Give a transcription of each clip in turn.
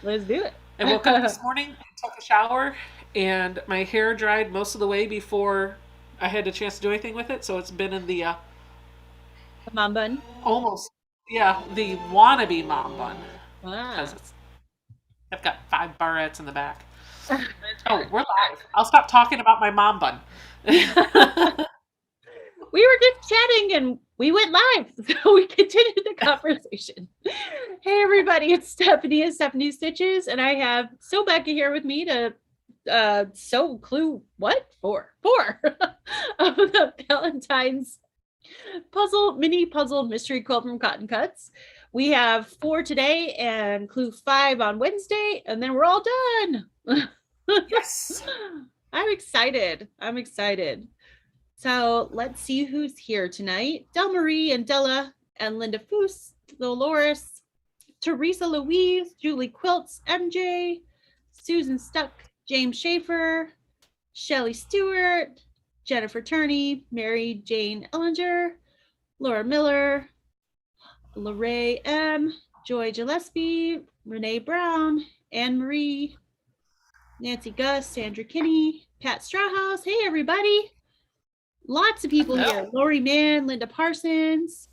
Let's do I woke up it. this morning, took a shower, and my hair dried most of the way before I had a chance to do anything with it. So it's been in the Mom bun. almost, yeah, the wannabe mom bun because Ah. I've got 5 barrettes in the back. That's Oh, hard. we're live. I'll stop talking about my mom bun. We were just chatting and we went live. So we continued the conversation. Hey everybody, it's Stephanie of Stephanie Stitches, and I have Becca here with me to sew clue what? Four of the Valentine's mini puzzle mystery quilt from Cotton Cuts. We have four today and clue five on Wednesday, and then we're all done. Yes. I'm excited. I'm excited. So let's see who's here tonight. Del Marie and Della and Linda Foos, Dolores, Teresa Louise, Julie Quilts, MJ, Susan Stuck, James Schaefer, Shelly Stewart, Jennifer Turney, Mary Jane Ellinger, Laura Miller, Lorraine M, Joy Gillespie, Renee Brown, Anne Marie, Nancy Gus, Sandra Kinney, Pat Strawhouse. Hey, everybody. Lots of people here. Hello. Lori Mann, Linda Parsons,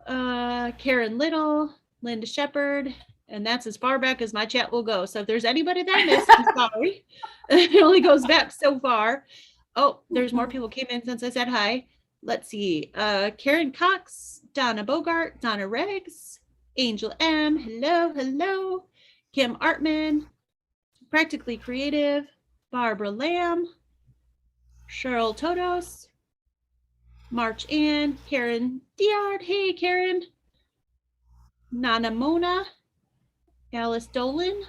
Karen Little, Linda Shepard, and that's as far back as my chat will go. So if there's anybody that I missed, I'm sorry. It only goes back so far. Oh, there's more people came in since I said hi. Let's see. Karen Cox, Donna Bogart, Donna Reggs, Angel M. Hello, hello. Kim Artman, Practically Creative, Barbara Lamb, Cheryl Todos, March Ann, Karen Diard. Hey, Karen. Nana Mona, Alice Dolan.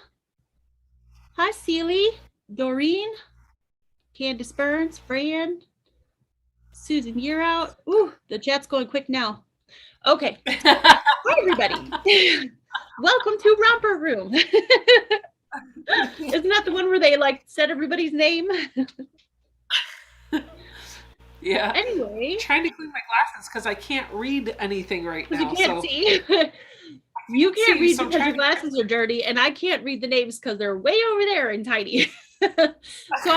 Hi, Celie, Doreen, Candace Burns, Fran, Susan Year Out. Ooh, the chat's going quick now. Okay. Hi, everybody. Welcome to Romper Room. Isn't that the one where they like said everybody's name? Yeah. Anyway, Trying to clean my glasses because I can't read anything right because you now. can't So see. You can't see, read so I'm because your trying to. glasses are dirty, and I can't read the names because they're way over there and tiny. So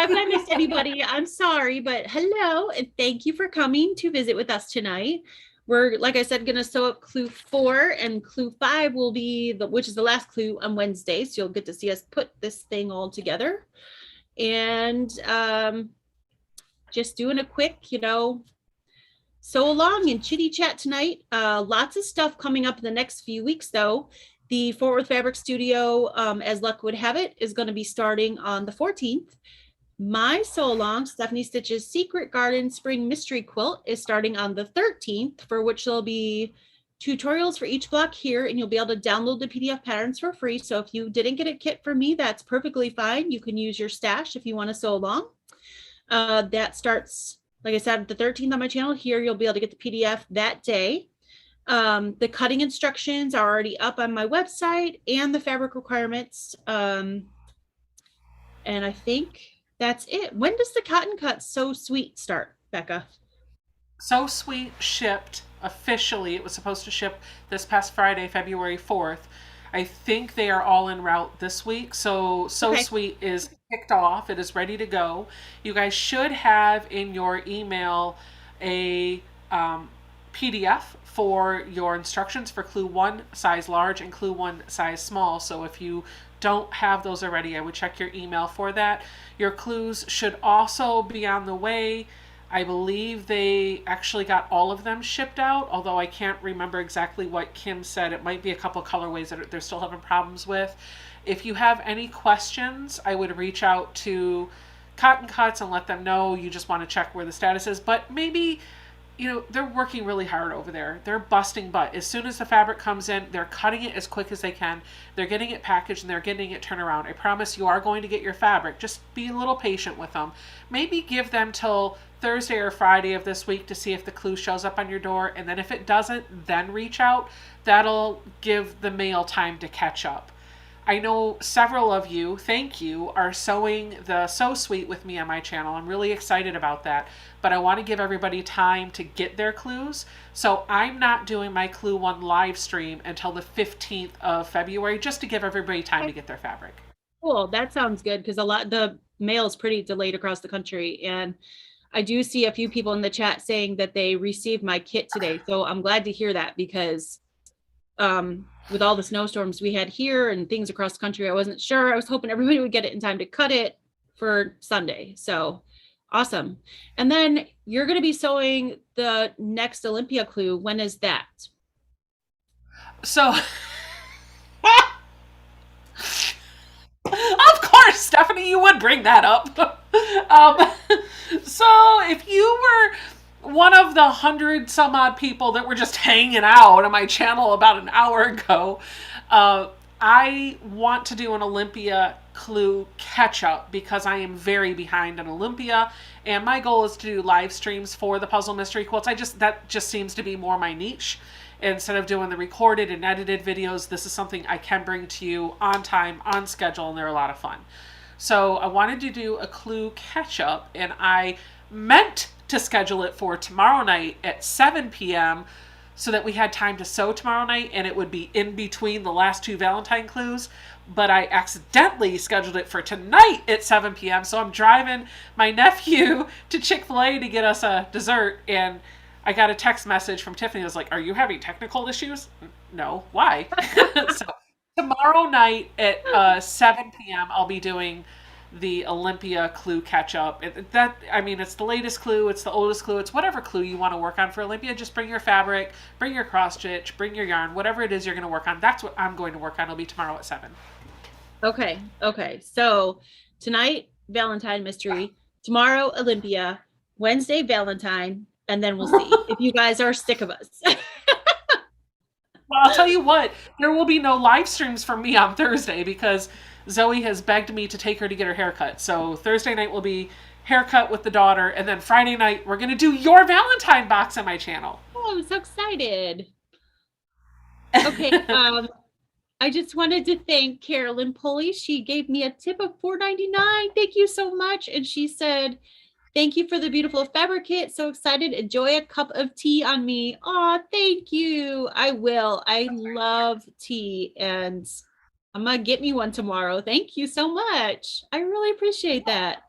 if I missed anybody, I'm sorry, but hello and thank you for coming to visit with us tonight. We're, like I said, going to sew up clue four, and clue five will be which is the last clue on Wednesday. So you'll get to see us put this thing all together. And just doing a quick, sew along and chitty chat tonight. Lots of stuff coming up in the next few weeks, though. The Fort Worth Fabric Studio, as luck would have it, is going to be starting on the 14th. My sew along, Stephanie Stitch's Secret Garden Spring Mystery Quilt, is starting on the 13th, for which there'll be tutorials for each block here, and you'll be able to download the PDF patterns for free. So if you didn't get a kit from me, that's perfectly fine. You can use your stash if you want to sew along. That starts, like I said, the 13th on my channel. Here, you'll be able to get the PDF that day. The cutting instructions are already up on my website and the fabric requirements. And I think that's it. When does the Cotton Cut So Sweet start, Becca? So Sweet shipped officially. It was supposed to ship this past Friday, February 4th. I think they are all en route this week. So Okay. Sweet is kicked off. It is ready to go. You guys should have in your email a PDF for your instructions for clue one size large and clue one size small. So if you don't have those already, I would check your email for that. Your clues should also be on the way. I believe they actually got all of them shipped out, although I can't remember exactly what Kim said. It might be a couple colorways that they're still having problems with. If you have any questions, I would reach out to Cotton Cuts and let them know you just want to check where the status is. But maybe, they're working really hard over there. They're busting butt. As soon as the fabric comes in, they're cutting it as quick as they can. They're getting it packaged and they're getting it turned around. I promise you are going to get your fabric. Just be a little patient with them. Maybe give them till Thursday or Friday of this week to see if the clue shows up on your door. And then if it doesn't, then reach out. That'll give the mail time to catch up. I know several of you, thank you, are sewing the Sew Suite with me on my channel. I'm really excited about that, but I want to give everybody time to get their clues. So I'm not doing my Clue 1 live stream until the 15th of February, just to give everybody time to get their fabric. Cool. That sounds good because the mail is pretty delayed across the country. And I do see a few people in the chat saying that they received my kit today. So I'm glad to hear that because with all the snowstorms we had here and things across the country, I wasn't sure. I was hoping everybody would get it in time to cut it for Sunday. So awesome. And then you're going to be sewing the next Olympia clue. When is that? So of course, Stephanie, you would bring that up. So if you were one of the 100 some odd people that were just hanging out on my channel about an hour ago, I want to do an Olympia clue catch up because I am very behind on Olympia, and my goal is to do live streams for the puzzle mystery quilts. That just seems to be more my niche. Instead of doing the recorded and edited videos, this is something I can bring to you on time, on schedule, and they're a lot of fun. So I wanted to do a clue catch up, and I meant to schedule it for tomorrow night at 7 p.m. so that we had time to sew tomorrow night, and it would be in between the last two Valentine clues. But I accidentally scheduled it for tonight at 7 p.m. So I'm driving my nephew to Chick-fil-A to get us a dessert, and I got a text message from Tiffany that was like, "Are you having technical issues?" No. Why? So tomorrow night at 7 p.m. I'll be doing the Olympia clue catch up. It's the latest clue, it's the oldest clue, it's whatever clue you want to work on for Olympia. Just bring your fabric, bring your cross stitch, bring your yarn, whatever it is you're going to work on. That's what I'm going to work on. It'll be tomorrow at 7. Okay. Okay. So tonight, Valentine mystery, tomorrow, Olympia, Wednesday, Valentine, and then we'll see if you guys are sick of us. Well, I'll tell you what, there will be no live streams from me on Thursday because Zoe has begged me to take her to get her haircut. So Thursday night will be haircut with the daughter, and then Friday night we're going to do your Valentine box on my channel. Oh, I'm so excited. Okay. I just wanted to thank Carolyn Pulley. She gave me a tip of $4.99. Thank you so much. And she said, "Thank you for the beautiful fabric kit. So excited. Enjoy a cup of tea on me." Oh, thank you. I will. I love tea, and I'm going to get me one tomorrow. Thank you so much. I really appreciate that.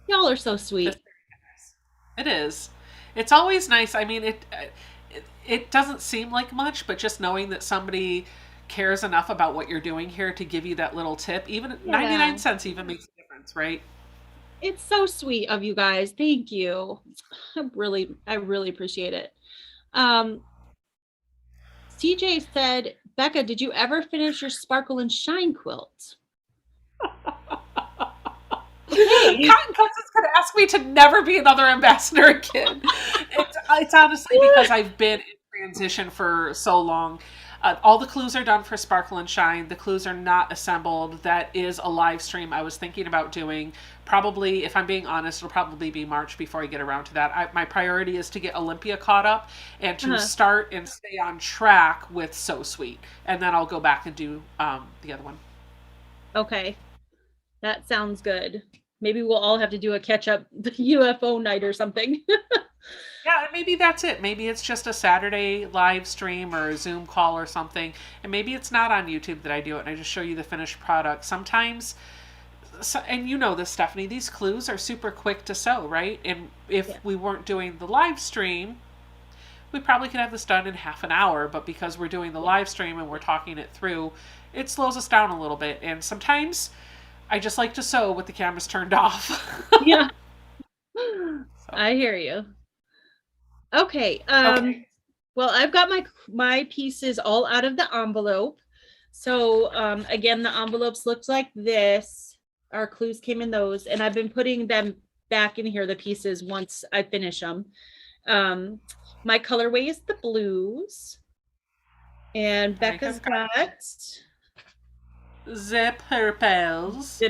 Y'all are so sweet. It is. It's always nice. I mean, it doesn't seem like much, but just knowing that somebody cares enough about what you're doing here to give you that little tip, even 99 cents even makes a difference, right? It's so sweet of you guys. Thank you. I really appreciate it. CJ said, "Becca, did you ever finish your Sparkle and Shine quilt?" Okay. Cotton Cuts is going to ask me to never be another ambassador again. It's honestly because I've been in transition for so long. All the clues are done for Sparkle and Shine. The clues are not assembled. That is a live stream I was thinking about doing. Probably, if I'm being honest, it'll probably be March before I get around to that. My priority is to get Olympia caught up and to start and stay on track with So Sweet. And then I'll go back and do the other one. Okay. That sounds good. Maybe we'll all have to do a catch-up UFO night or something. Yeah, maybe that's it. Maybe it's just a Saturday live stream or a Zoom call or something. And maybe it's not on YouTube that I do it and I just show you the finished product. Sometimes, and you know this, Stephanie, these clues are super quick to sew, right? And if we weren't doing the live stream, we probably could have this done in half an hour. But because we're doing the live stream and we're talking it through, it slows us down a little bit. And sometimes I just like to sew with the cameras turned off. Yeah. So. I hear you. Okay. Well, I've got my pieces all out of the envelope. So again, the envelopes looked like this. Our clues came in those, and I've been putting them back in here, the pieces, once I finish them. My colorway is the blues, and Becca's got Zip purples.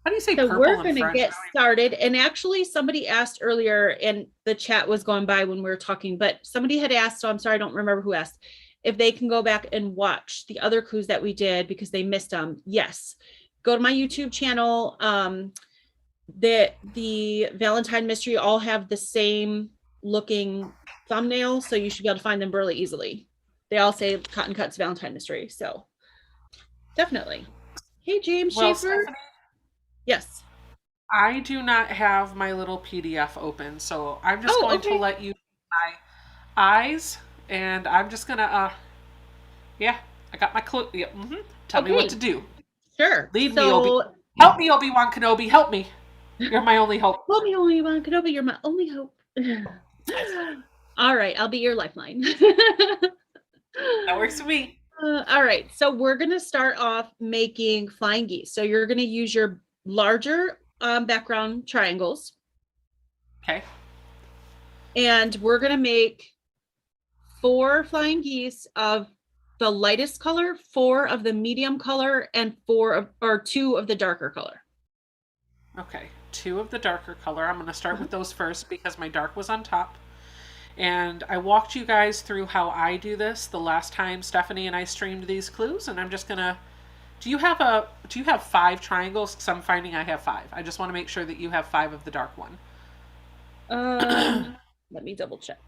How do you say so purple we're in going to French? get started. And actually somebody asked earlier, and the chat was going by when we were talking, but somebody had asked, so I'm sorry, I don't remember who asked, if they can go back and watch the other clues that we did because they missed them, yes, go to my YouTube channel. The Valentine mystery all have the same looking thumbnail, so you should be able to find them really easily. They all say Cotton Cuts Valentine mystery, so definitely. Hey, James Well, Schaefer. Stephanie, Yes. I do not have my little PDF open, so I'm just Oh, going to okay. let you see my eyes, and I'm just gonna, yeah, I got my clue. Yeah, tell me what to Okay. do. Sure. Lead me, So, Help me, Obi-Wan Kenobi. Help me. You're my only hope. hold me, only one Kenobi. You're my only hope. All right, I'll be your lifeline. That works for me. All right, so we're gonna start off making flying geese. So you're gonna use your larger background triangles, Okay. and we're gonna make 4 flying geese of the lightest color, 4 of the medium color, and 2 of the darker color. Okay. 2 of the darker color. I'm going to start with those first because my dark was on top. And I walked you guys through how I do this the last time Stephanie and I streamed these clues, and I'm just going to do you have 5 triangles? Because I'm finding I have 5. I just want to make sure that you have 5 of the dark one. Let me double check.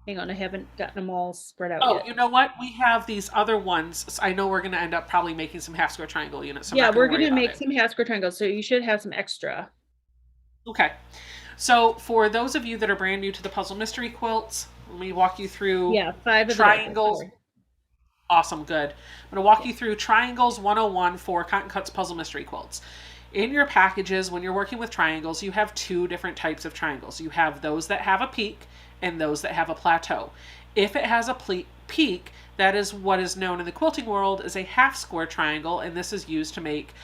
Hang on, I haven't gotten them all spread out Oh, yet. you know what? We have these other ones. I know we're going to end up probably making some half square triangle units, so I'm Yeah, not going we're to worry gonna about make it. some half square triangles, so you should have some extra. Okay. So for those of you that are brand new to the puzzle mystery quilts, let me walk you through Yeah, 5 of the darker triangles. color. Awesome, good. I'm going to walk you through Triangles 101 for Cotton Cuts Puzzle Mystery Quilts. In your packages, when you're working with triangles, you have 2 different types of triangles. You have those that have a peak and those that have a plateau. If it has a peak, that is what is known in the quilting world as a half square triangle, and this is used to make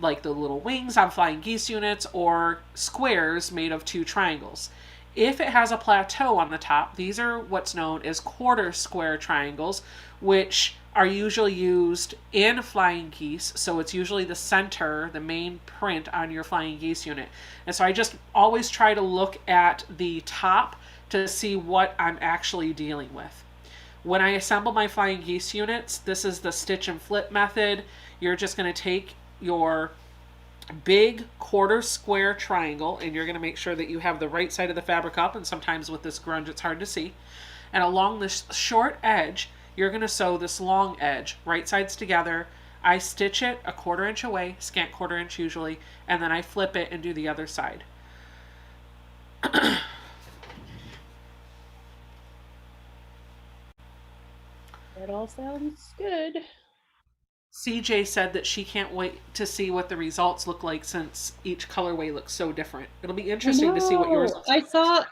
like the little wings on flying geese units or squares made of 2 triangles. If it has a plateau on the top, these are what's known as quarter square triangles, which are usually used in flying geese. So it's usually the center, the main print on your flying geese unit. And so I just always try to look at the top to see what I'm actually dealing with. When I assemble my flying geese units, this is the stitch and flip method. You're just going to take your big quarter square triangle, and you're going to make sure that you have the right side of the fabric up, and sometimes with this grunge it's hard to see, and along this short edge you're going to sew this long edge, right sides together. I stitch it a 1/4 inch away, scant 1/4 inch usually, and then I flip it and do the other side. That all sounds good. CJ said that she can't wait to see what the results look like since each colorway looks so different. It'll be interesting to see what yours looks I like. saw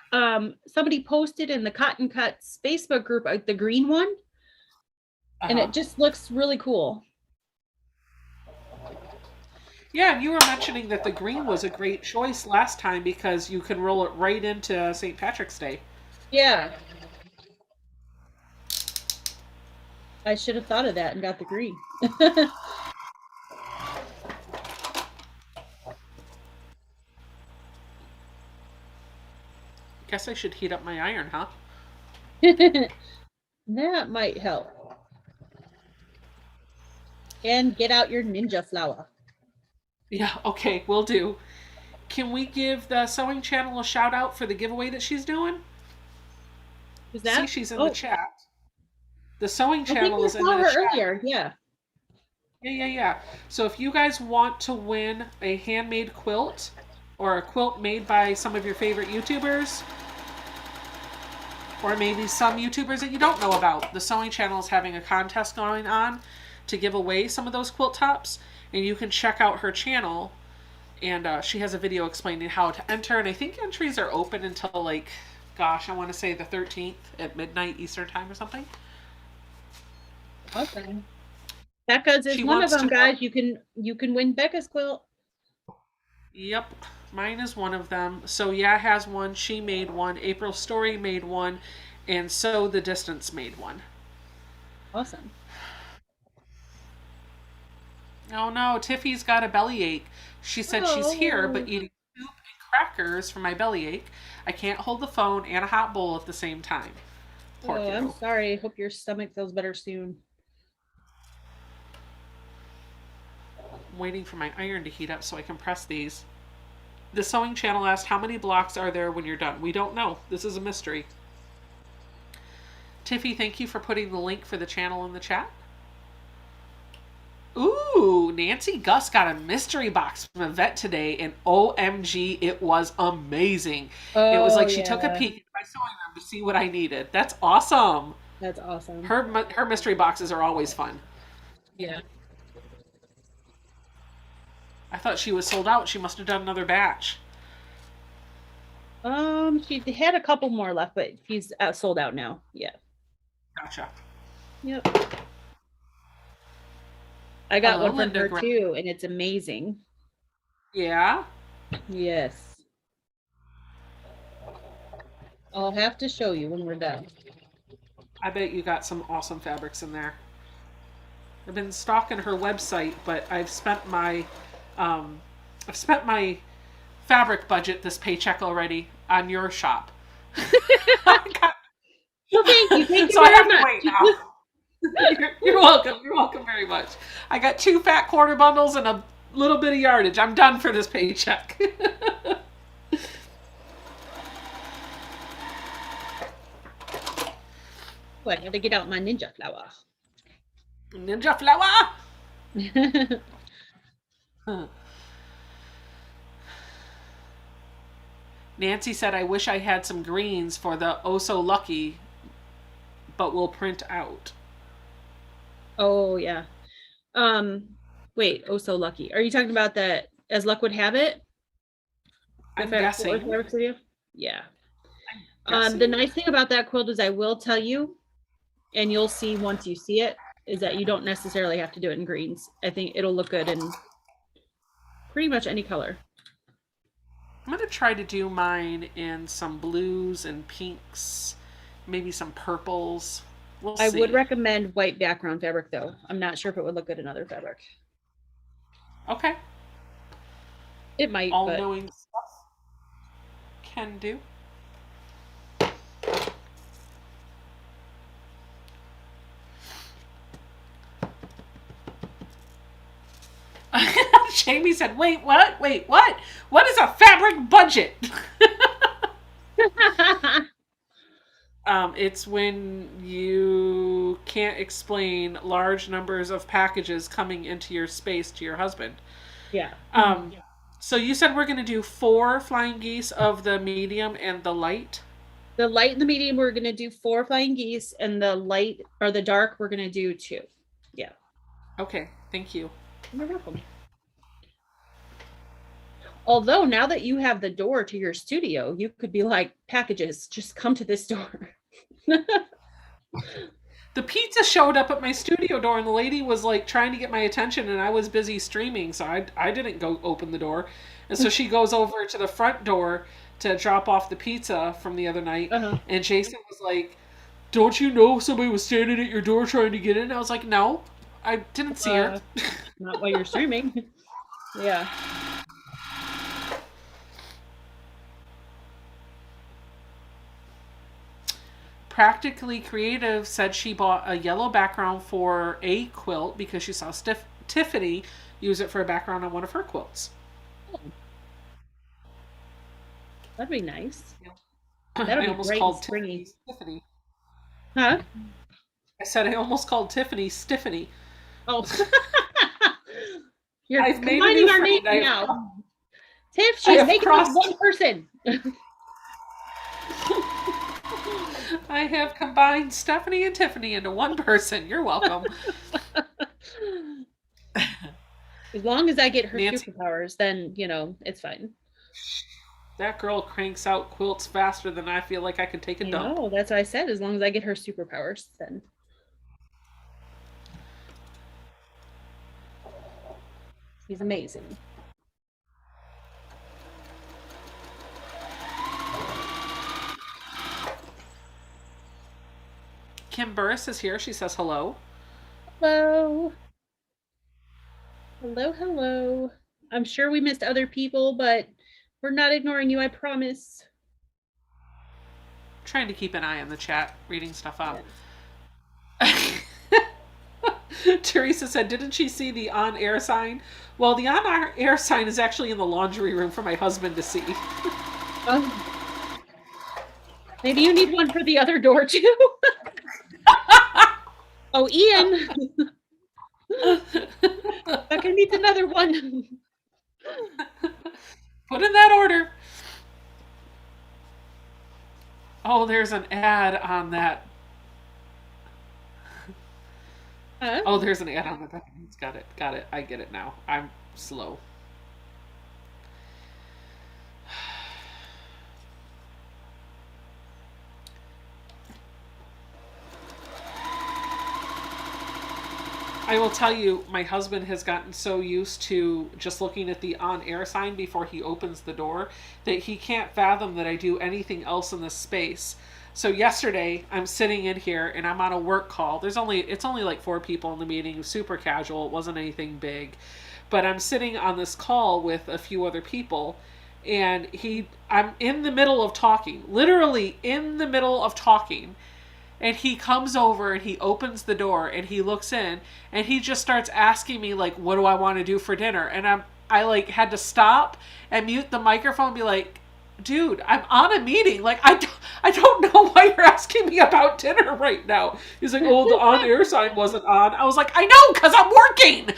somebody posted in the Cotton Cuts Facebook group the green one, and Uh-huh. it just looks really cool. Yeah, and you were mentioning that the green was a great choice last time because you can roll it right into St. Patrick's Day. Yeah, I should have thought of that and got the green. Guess I should heat up my iron, huh? That might help. And get out your ninja flower. Yeah, okay, will do. Can we give the sewing channel a shout out for the giveaway that she's doing? Is See, that? she's in the Oh, chat. The sewing I think channel I is in saw the her chat. earlier. Yeah. Yeah. So if you guys want to win a handmade quilt or a quilt made by some of your favorite YouTubers, or maybe some YouTubers that you don't know about, the sewing channel is having a contest going on to give away some of those quilt tops, and you can check out her channel, and she has a video explaining how to enter, and I think entries are open until like, gosh, I want to say the 13th at midnight Eastern time or something. Awesome. Becca's is She one of wants to them, know. guys. You can win Becca's quilt. Yep, mine is one of them. So yeah has one, she made one, April Story made one, and So the Distance made one. Awesome. Oh no, Tiffy's got a bellyache. She said she's here, but Oh, eating soup and crackers for my bellyache. I can't hold the phone and a hot bowl at the same time. Poor Oh, I'm kiddo. sorry. Hope your stomach feels better soon. I'm waiting for my iron to heat up so I can press these. The sewing channel asked, how many blocks are there when you're done? We don't know. This is a mystery. Tiffy, thank you for putting the link for the channel in the chat. Ooh, Nancy Gus got a mystery box from Yvette today, and OMG, it was amazing. It was Oh, like she took a yeah. peek at my sewing room to see what I needed. That's awesome. That's awesome. Her mystery boxes are always fun. Yeah. I thought she was sold out. She must have done another batch. She had a couple more left, but he's sold out now. Yeah. Gotcha. Yep. I got Hello, one from Linda her Grant. too, and it's amazing. Yeah. Yes. I'll have to show you when we're done. I bet you got some awesome fabrics in there. I've been stalking her website, but um, I've spent my fabric budget this paycheck already on your shop. Well, thank you. Thank you So I very have to much. wait now. You're welcome. You're welcome very much. I got 2 fat quarter bundles and a little bit of yardage. I'm done for this paycheck. Oh, I gotta get out my ninja flower. Ninja flower. Nancy said, I wish I had some greens for the Oh So Lucky, but will print out. Oh, yeah. Wait, oh so lucky. Are you talking about that as luck would have it? The I'm guessing. fabric studio? Yeah. Guessing. The nice thing about that quilt is I will tell you, and you'll see once you see it, is that you don't necessarily have to do it in greens. I think it'll look good in pretty much any color. I'm going to try to do mine in some blues and pinks, maybe some purples. We'll see. I would recommend white background fabric though. I'm not sure if it would look good in other fabric. Okay. It might, All but knowing stuff can do. Jamie said, wait, what? Wait, what? What is a fabric budget? It's when you can't explain large numbers of packages coming into your space to your husband. yeah. So you said we're going to do 4 flying geese of the medium and the light? The light and the medium, we're gonna do 4 flying geese, and the light or the dark, we're gonna do 2. Yeah. Okay, thank you. You're welcome. Although now that you have the door to your studio, you could be like, packages, just come to this door. The pizza showed up at my studio door, and the lady was like trying to get my attention, and I was busy streaming, so I didn't go open the door. And so she goes over to the front door to drop off the pizza from the other night, and Jason was like, don't you know somebody was standing at your door trying to get in? I was like, no, I didn't see her. Not while you're streaming. Yeah. Practically Creative said she bought a yellow background for a quilt because she saw Tiffany use it for a background on one of her quilts. That'd be nice. I That'll be almost great and called springy. Tiffany. Huh? I said I almost called Tiffany Stiffany. Oh. You're I've made a combining new our friend. names now. Tiff, she's making us one person. I have combined Stephanie and Tiffany into one person. You're welcome. As long as I get her Nancy, superpowers, then, it's fine. that girl cranks out quilts faster than I feel like I could take a dump. No, that's what I said. As long as I get her superpowers, then. She's amazing. Kim Burris is here. She says hello. Hello. Hello, hello. I'm sure we missed other people, but we're not ignoring you, I promise. trying to keep an eye on the chat, reading stuff up. Yeah. Teresa said, didn't she see the on-air sign? Well, the on-air sign is actually in the laundry room for my husband to see. Oh, maybe you need one for the other door too. Oh, Ian. Becca needs another one. Put in that order. Oh, there's an ad on that. Huh? Oh, there's an ad on the back. Got it. Got it. I get it now. I'm slow. I will tell you, my husband has gotten so used to just looking at the on-air sign before he opens the door that he can't fathom that I do anything else in this space. So yesterday, I'm sitting in here and I'm on a work call. It's only like 4 people in the meeting, super casual. It wasn't anything big. But I'm sitting on this call with a few other people and I'm in the middle of talking, literally in the middle of talking, and he comes over and he opens the door and he looks in and he just starts asking me like, what do I want to do for dinner? And I like had to stop and mute the microphone and be like, dude, I'm on a meeting. Like, I don't know why you're asking me about dinner right now. He's like, oh, the on-air sign wasn't on. I was like, I know, because I'm working.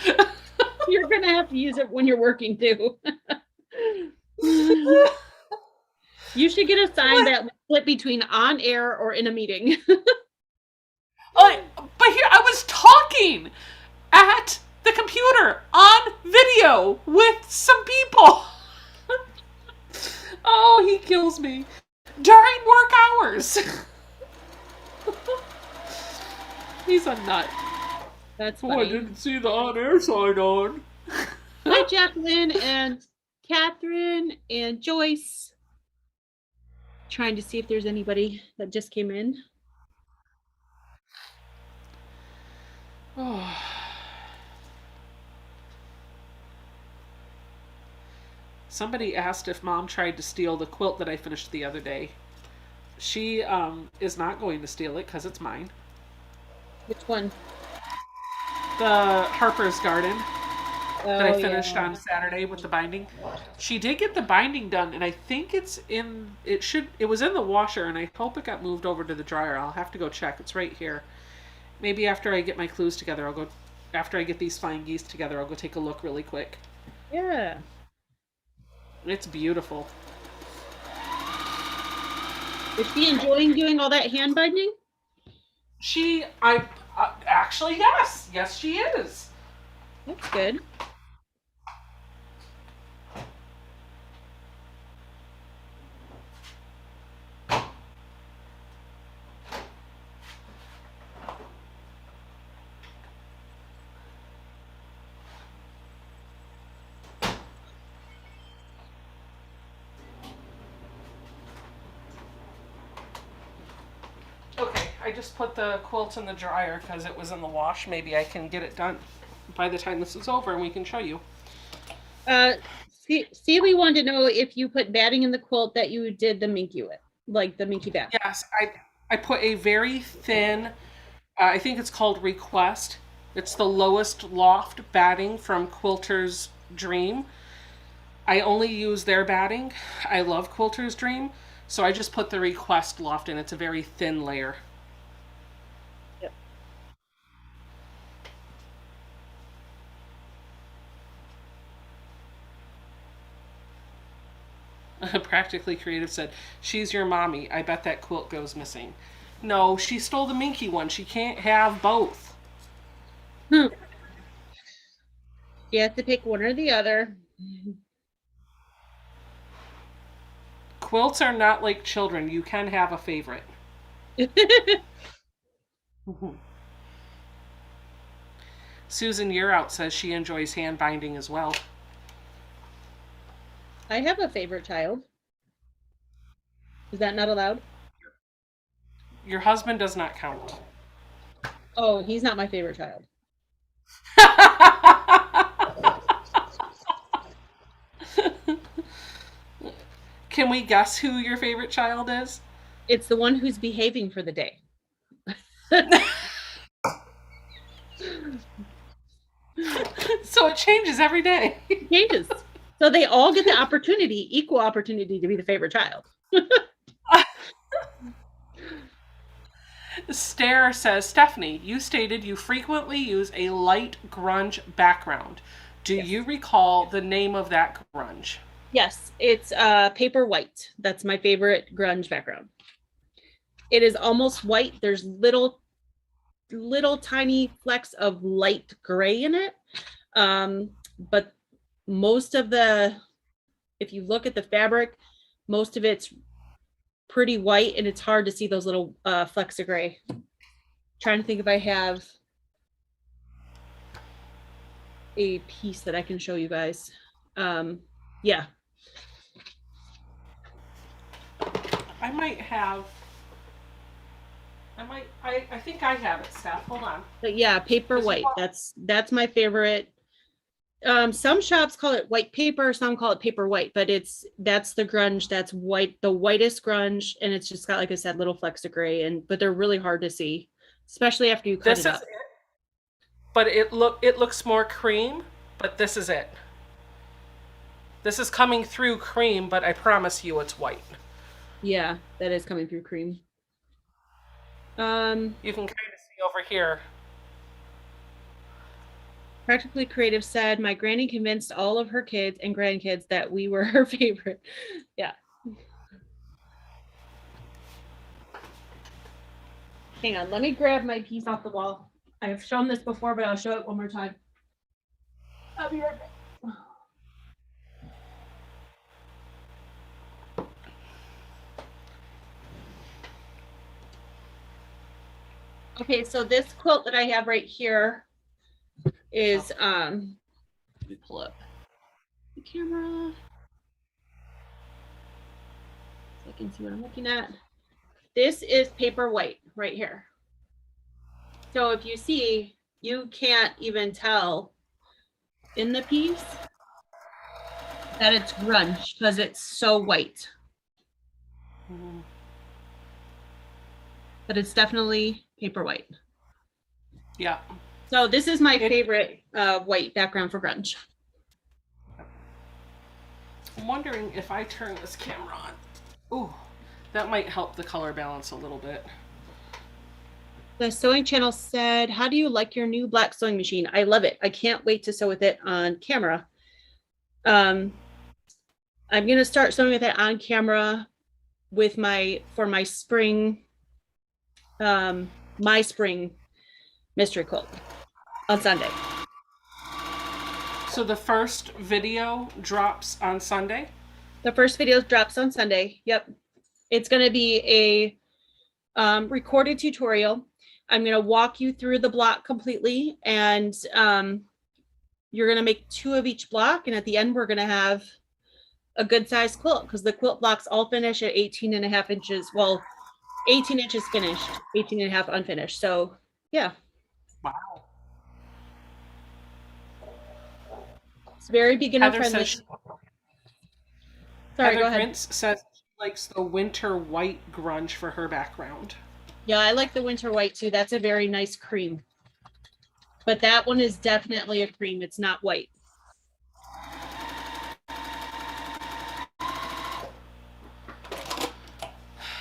You're going to have to use it when you're working too. You should get a sign that will flip between on air or in a meeting. But here, I was talking at the computer on video with some people. Oh, he kills me. During work hours. He's a nut. That's funny. funny. I didn't see the on-air sign on. Hi, Jacqueline and Catherine and Joyce. Trying to see if there's anybody that just came in. Oh. Somebody asked if Mom tried to steal the quilt that I finished the other day. She is not going to steal it because it's mine. Which one? The Harper's Garden that I finished yeah. on Saturday with the binding. She did get the binding done, and I think it was in the washer, and I hope it got moved over to the dryer. I'll have to go check. It's right here. Maybe after I get my clues together, after I get these flying geese together, I'll go take a look really quick. Yeah. It's beautiful. Is she enjoying doing all that hand binding? Actually, yes. Yes, she is. That's good. Okay, I just put the quilt in the dryer because it was in the wash. Maybe I can get it done by the time this is over and we can show you. Celie wanted to know if you put batting in the quilt that you did the Minky with, like the Minky bat. Yes, I put a very thin, I think it's called Request. It's the lowest loft batting from Quilter's Dream. I only use their batting. I love Quilter's Dream. So I just put the Request loft in. It's a very thin layer. Yep. Practically Creative said, she's your mommy. I bet that quilt goes missing. No, she stole the Minky one. She can't have both. You have to pick one or the other. Quilts are not like children. You can have a favorite. Susan Year Out says she enjoys hand binding as well. I have a favorite child. Is that not allowed? Your husband does not count. Oh, he's not my favorite child. Can we guess who your favorite child is? It's the one who's behaving for the day. So it changes every day. It changes. So they all get the opportunity, equal opportunity to be the favorite child. Stare says, Stephanie, you stated you frequently use a light grunge background. Do Yes. you recall the name of that grunge? Yes, it's paper white. That's my favorite grunge background. It is almost white. There's little tiny flecks of light gray in it. But most of the, if you look at the fabric, most of it's pretty white and it's hard to see those little flecks of gray. Trying to think if I have a piece that I can show you guys. Yeah. I might have. I think I have it, Steph. Hold on. But yeah, paper white. That's my favorite. Some shops call it white paper, some call it paper white, but that's the grunge that's white, the whitest grunge, and it's just got, like I said, little flecks of gray, but they're really hard to see, especially after you cut This it is up. it, but it looks more cream, but this is it. This is coming through cream, but I promise you it's white. Yeah, that is coming through cream. You can kind of see over here. Practically Creative said, my granny convinced all of her kids and grandkids that we were her favorite. Yeah. Hang on, let me grab my piece off the wall. I've shown this before, but I'll show it one more time. I'll be right back. Okay, so this quilt that I have right here is let me pull up the camera so I can see what I'm looking at. This is paper white right here. So if you see, you can't even tell in the piece that it's grunge because it's so white. But it's definitely paper white. Yeah. So this is my favorite white background for grunge. I'm wondering if I turn this camera on. Ooh, that might help the color balance a little bit. The sewing channel said, how do you like your new black sewing machine? I love it. I can't wait to sew with it on camera. I'm going to start sewing with it on camera with for my spring, my spring mystery quilt on Sunday. So the first video drops on Sunday? The first video drops on Sunday. Yep. It's going to be a recorded tutorial. I'm going to walk you through the block completely, and you're going to make 2 of each block. And at the end, we're going to have a good sized quilt because the quilt blocks all finish at 18.5 inches. Well, 18 inches finished, 18.5 unfinished. So yeah. Wow. It's very beginner Heather friendly. says Sorry, Heather go ahead. Prince says she likes the winter white grunge for her background. Yeah, I like the winter white too. That's a very nice cream. But that one is definitely a cream. It's not white.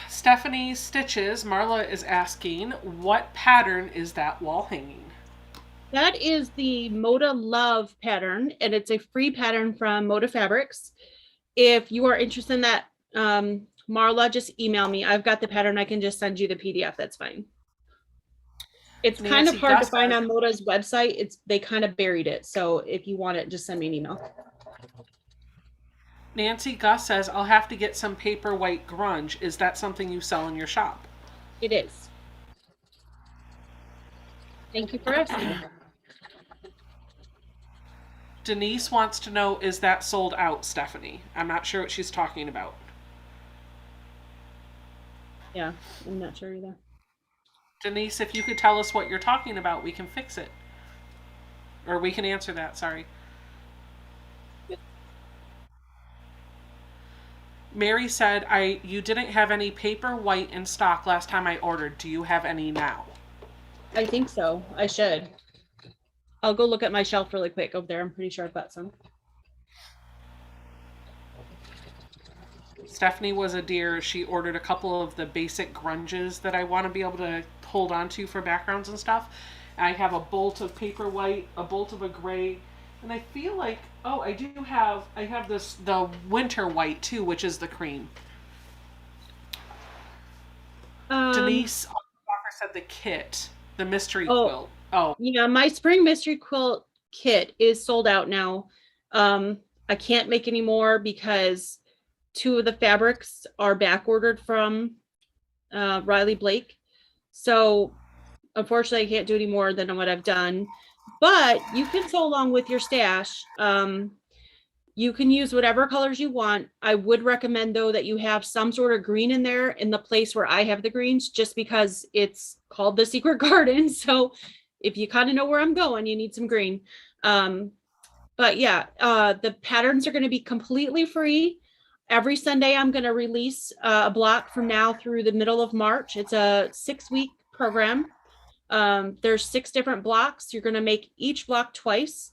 Stephanie Stitches, Marla is asking, what pattern is that wall hanging? That is the Moda Love pattern, and it's a free pattern from Moda Fabrics. If you are interested in that, Marla, just email me. I've got the pattern. I can just send you the PDF. That's fine. It's kind of hard to find on Moda's website. They kind of buried it. So if you want it, just send me an email. Nancy Gus says, I'll have to get some paper white grunge. Is that something you sell in your shop? It is. Thank you for asking. Denise wants to know, is that sold out, Stephanie? I'm not sure what she's talking about. Yeah, I'm not sure either. Denise, if you could tell us what you're talking about, we can fix it. Or we can answer that, sorry. Mary said, you didn't have any paper white in stock last time I ordered. Do you have any now? I think so. I should. I'll go look at my shelf really quick over there. I'm pretty sure I've got some. Stephanie was a dear. She ordered a couple of the basic grunges that I want to be able to hold on to for backgrounds and stuff. I have a bolt of paper white, a bolt of a gray, and I feel like, oh, I have this the winter white too, which is the cream. Um, Denise Walker said the kit, the mystery oh, quilt. Oh, yeah, my spring mystery quilt kit is sold out now. I can't make any more because two of the fabrics are back ordered from Riley Blake. So unfortunately, I can't do any more than what I've done. But you can sew along with your stash. You can use whatever colors you want. I would recommend though that you have some sort of green in there in the place where I have the greens, just because it's called the secret garden. So if you kind of know where I'm going, you need some green. Um, but yeah, the patterns are going to be completely free. Every Sunday, I'm going to release a block from now through the middle of March. It's a 6-week program. There's 6 different blocks. You're going to make each block twice.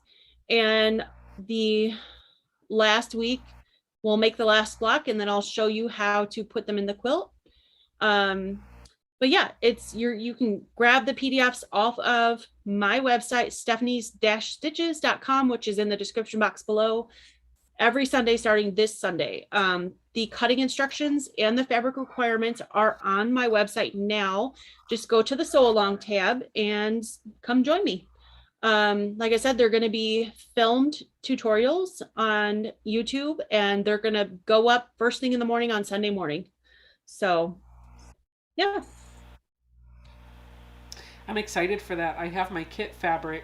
And the last week, we'll make the last block and then I'll show you how to put them in the quilt. But yeah, you can grab the PDFs off of my website, stephanies-stitches.com, which is in the description box below, every Sunday starting this Sunday. The cutting instructions and the fabric requirements are on my website now. Just go to the sew along tab and come join me. Like I said, they're going to be filmed tutorials on YouTube and they're going to go up first thing in the morning on Sunday morning. So yeah. I'm excited for that. I have my kit fabric,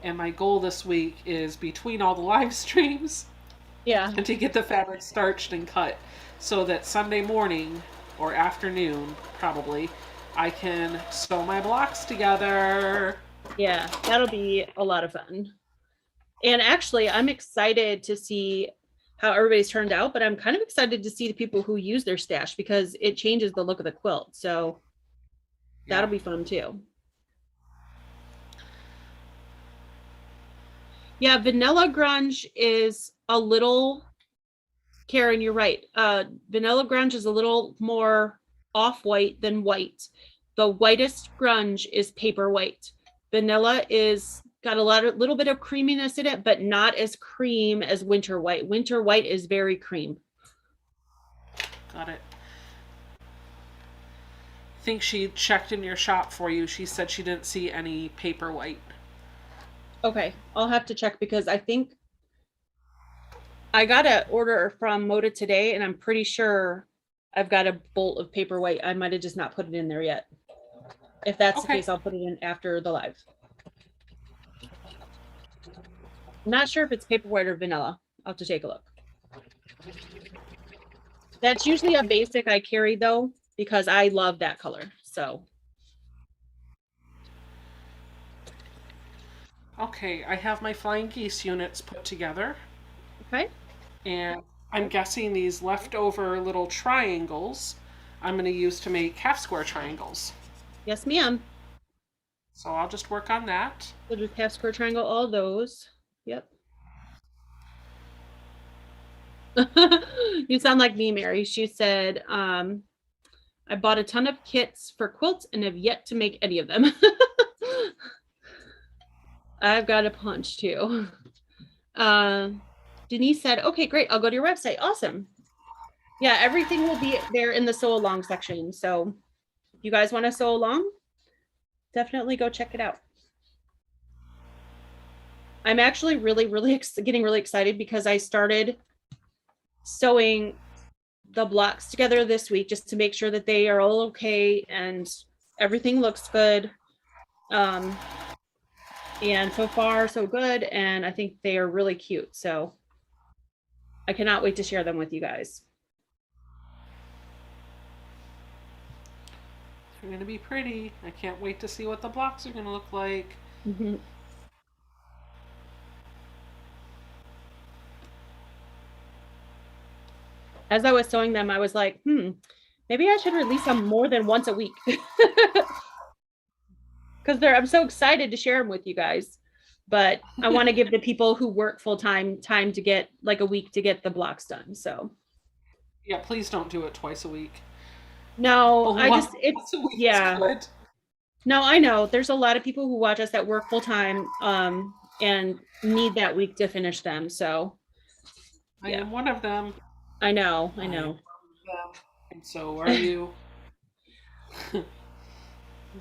and my goal this week is between all the live streams Yeah. and to get the fabric starched and cut so that Sunday morning or afternoon, probably, I can sew my blocks together. Yeah. That'll be a lot of fun. And actually, I'm excited to see how everybody's turned out, but I'm kind of excited to see the people who use their stash because it changes the look of the quilt. So that'll Yeah. be fun too. Yeah, vanilla grunge is a little, Karen, you're right. Vanilla grunge is a little more off-white than white. The whitest grunge is paper white. Vanilla is got a little bit of creaminess in it, but not as cream as winter white. Winter white is very cream. Got it. I think she checked in your shop for you. She said she didn't see any paper white. Okay, I'll have to check because I think I got an order from Moda today, and I'm pretty sure I've got a bolt of paper white. I might have just not put it in there yet. If that's the Okay. case, I'll put it in after the live. I'm not sure if it's paper white or vanilla. I'll have to take a look. That's usually a basic I carry though, because I love that color. So Okay, I have my flying geese units put together, okay. and I'm guessing these leftover little triangles I'm going to use to make half square triangles. Yes, ma'am. So I'll just work on that. So just half square triangle, all those. Yep. You sound like me, Mary. She said, I bought a ton of kits for quilts and have yet to make any of them. I've got a punch too. Denise said, okay, great. I'll go to your website. Awesome. Yeah, everything will be there in the sew along section. So if you guys want to sew along, definitely go check it out. I'm actually really getting really excited because I started sewing the blocks together this week just to make sure that they are all okay and everything looks good. And so far so good, and I think they are really cute, so I cannot wait to share them with you guys. They're going to be pretty. I can't wait to see what the blocks are going to look like. Mm-hmm. as I was sewing them, I was like, maybe I should release them more than once a week. Because I'm so excited to share them with you guys. But I want to give the people who work full time to get like a week to get the blocks done. So Yeah, please don't do it twice a week. no, Only I once, just it's once a week is yeah. good. No, I know there's a lot of people who watch us that work full time and need that week to finish them. So I yeah, am one of them. I know, I I am one know. of them. And so are you.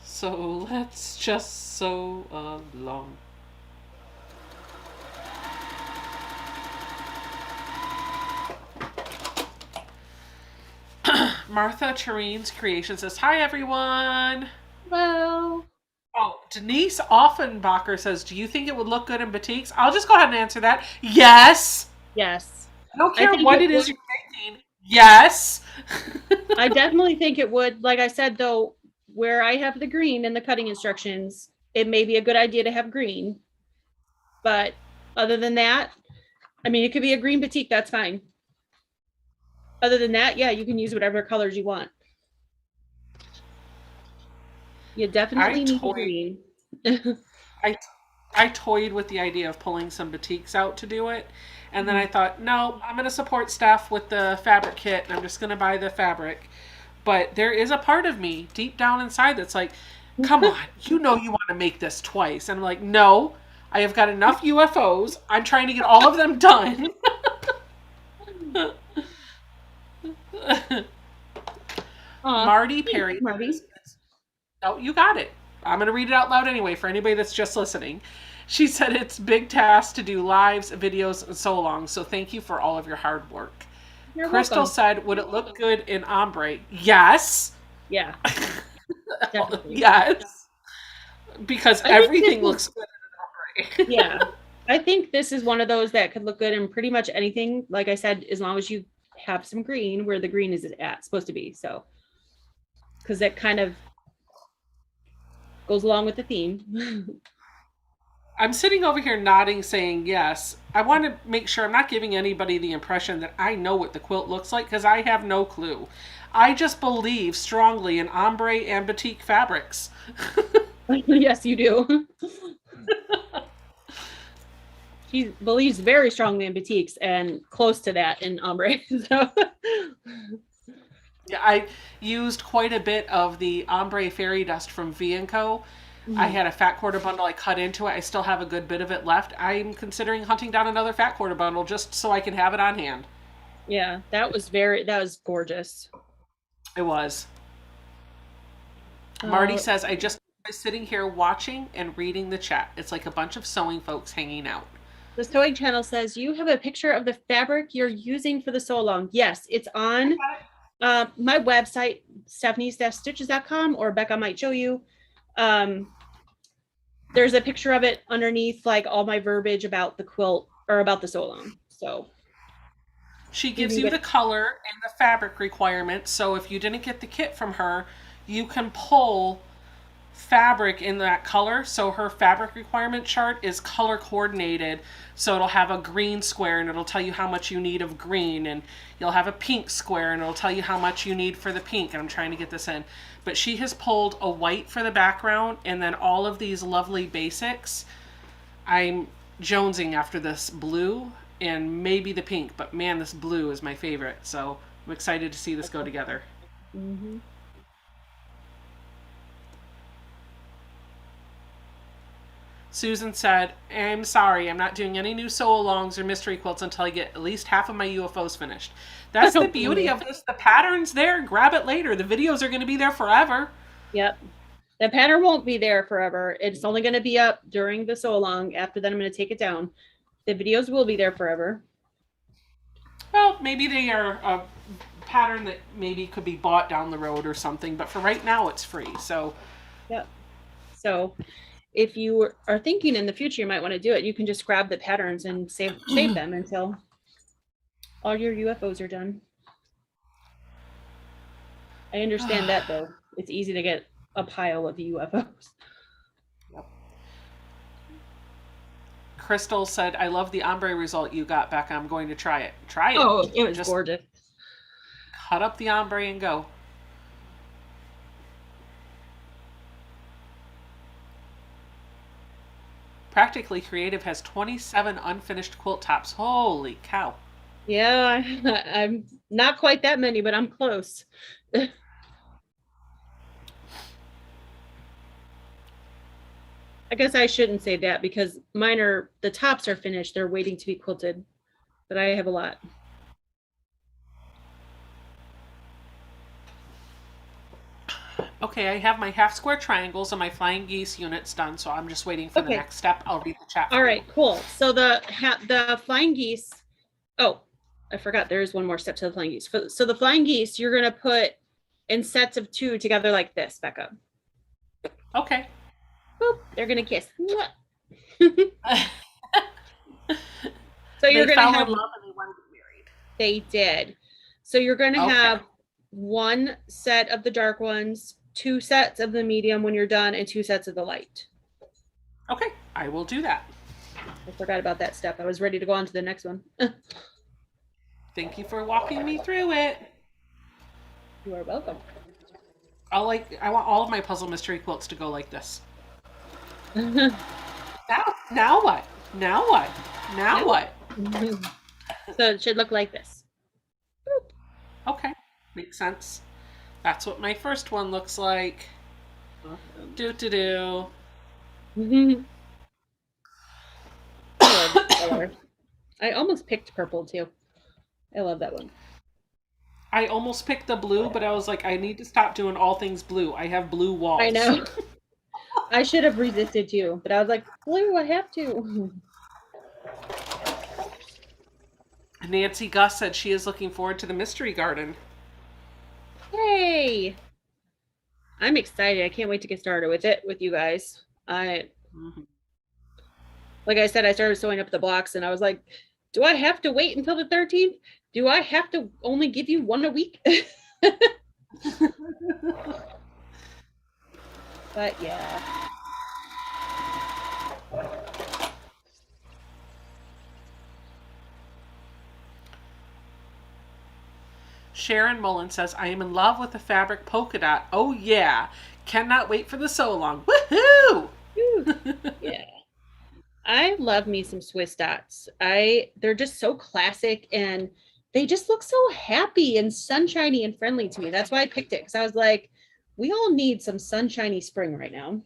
So let's just sew along. Martha Cherine's Creation says, hi everyone. Well, Oh, Denise Offenbacher says, do you think it would look good in batiks? I'll just go ahead and answer that. Yes. yes. I don't I care think what it it is would. you're thinking. Yes. I definitely think it would. Like I said, though, where I have the green in the cutting instructions, it may be a good idea to have green. But other than that, I mean, it could be a green batik. That's fine. Other than that, yeah, you can use whatever colors you want. You I definitely need the toyed green. I I toyed with the idea of pulling some batiks out to do it. And then I thought, no, I'm going to support Steph with the fabric kit and I'm just going to buy the fabric. But there is a part of me deep down inside that's like, come on, you know you want to make this twice. And I'm like, no, I have got enough UFOs. I'm trying to get all of them done. Marty Thanks, Perry Marty. says, oh, you got it. I'm going to read it out loud anyway for anybody that's just listening. She said it's big task to do lives, videos, and so long. So thank you for all of your hard work. You're Crystal welcome. said, would it look good in ombre? Yes. Yeah, definitely. Yes. Because I think this everything is, looks good in ombre. yeah, I think this is one of those that could look good in pretty much anything. Like I said, as long as you have some green where the green is at supposed to be. So, because that kind of goes along with the theme. I'm sitting over here nodding, saying yes. I want to make sure I'm not giving anybody the impression that I know what the quilt looks like because I have no clue. I just believe strongly in ombre and batik fabrics. Yes, you do. He believes very strongly in batiks and close to that in ombre. So, Yeah, I used quite a bit of the ombre fairy dust from V&Co. I had a fat quarter bundle I cut into it. I still have a good bit of it left. I'm considering hunting down another fat quarter bundle just so I can have it on hand. yeah, that was gorgeous. It was. Marty Uh, says, I just was sitting here watching and reading the chat. It's like a bunch of sewing folks hanging out. the sewing channel says you have a picture of the fabric you're using for the sew along. Yes, it's on my website, stephanie-stitches.com, or Becca might show you. There's a picture of it underneath like all my verbiage about the quilt or about the sew along. So She you gives can you the get, color and the fabric requirements. So if you didn't get the kit from her, you can pull fabric in that color. So her fabric requirement chart is color coordinated. So it'll have a green square and it'll tell you how much you need of green. And you'll have a pink square and it'll tell you how much you need for the pink. And I'm trying to get this in. But she has pulled a white for the background and then all of these lovely basics. I'm jonesing after this blue and maybe the pink, but man, this blue is my favorite. So I'm excited to see this go together. mm-hmm. Susan said, I'm sorry, I'm not doing any new sew-alongs or mystery quilts until I get at least half of my UFOs finished. That's the beauty of this. The pattern's there. Grab it later. The videos are going to be there forever. Yep. The pattern won't be there forever. It's only going to be up during the sew along. After that, I'm going to take it down. The videos will be there forever. Well, maybe they are a pattern that maybe could be bought down the road or something, but for right now, it's free. So, yep. So if you are thinking in the future you might want to do it, you can just grab the patterns and save them until all your UFOs are done. I understand that though. It's easy to get a pile of UFOs. Yep. Crystal said, I love the ombre result you got, Becca. I'm going to try it. Try it. Oh, it was gorgeous. Cut up the ombre and go. Practically Creative has 27 unfinished quilt tops. Holy cow. Yeah, I'm not quite that many, but I'm close. I guess I shouldn't say that because mine are the tops are finished. They're waiting to be quilted, but I have a lot. Okay, I have my half square triangles and my flying geese units done, so I'm just waiting for the Okay. next step. I'll read the chat All for you. right, cool. So the flying geese. Oh, I forgot there is one more step to the flying geese. So the flying geese, you're gonna put in sets of 2 together like this, Becca. Okay. Boop, they're gonna kiss. So you're They gonna fell have in love and they want to get married. they did. So you're gonna Okay. have 1 set of the dark ones, 2 sets of the medium when you're done, and 2 sets of the light. Okay, I will do that. I forgot about that step. I was ready to go on to the next one. Thank you for walking me through it. You are welcome. I want all of my puzzle mystery quilts to go like this. Now what? Now what? Now what? So it should look like this. Okay, makes sense. That's what my first one looks like. Awesome. Do do do. I love this color. I almost picked purple too. I love that one. I almost picked the blue, but I was like, I need to stop doing all things blue. I have blue walls. I know. I should have resisted you, but I was like, blue, I have to. Nancy Gus said she is looking forward to the mystery garden. Yay! I'm excited. I can't wait to get started with it with you guys. Like I said, I started sewing up the blocks and I was like, do I have to wait until the 13th? Do I have to only give you 1 a week? But yeah. Sharon Mullen says, I am in love with the fabric polka dot. Oh yeah. Cannot wait for the sew along. Woohoo! Yeah. I love me some Swiss dots. They're just so classic and they just look so happy and sunshiny and friendly to me. That's why I picked it because I was like, we all need some sunshiny spring right now.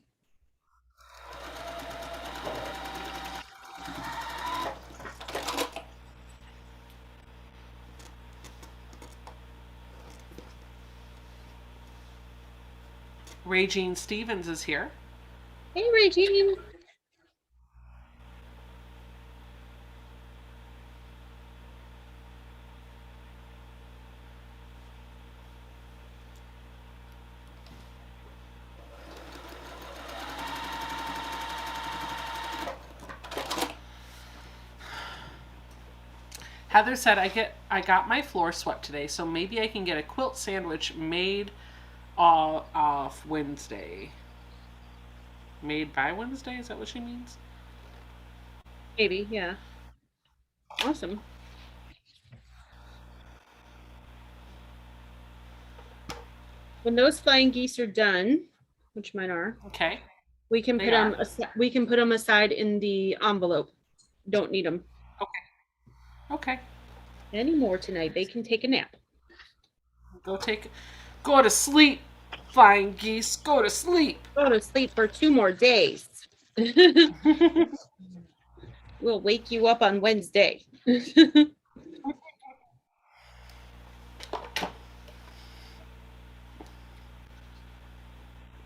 Regine Stevens is here. Hey, Regine. Heather said, I got my floor swept today, so maybe I can get a quilt sandwich made off Wednesday. Made by Wednesday? Is that what she means? Maybe, yeah. Awesome. When those flying geese are done, which mine are, Okay. we can put them aside in the envelope. Don't need them Okay. anymore tonight. They can take a nap. Go to sleep, flying geese. Go to sleep. Go to sleep for 2 more days. We'll wake you up on Wednesday.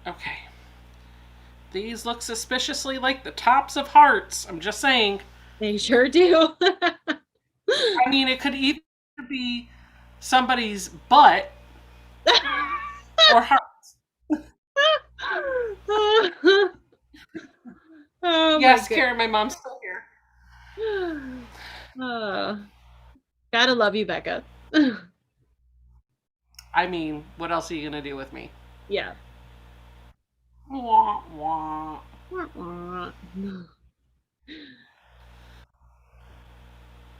Okay. These look suspiciously like the tops of hearts. I'm just saying. They sure do. I mean, it could either be somebody's butt or hearts. Oh, yes, Karen, my mom's still here. Gotta love you, Becca. I mean, what else are you gonna do with me? Yeah. Wah, wah.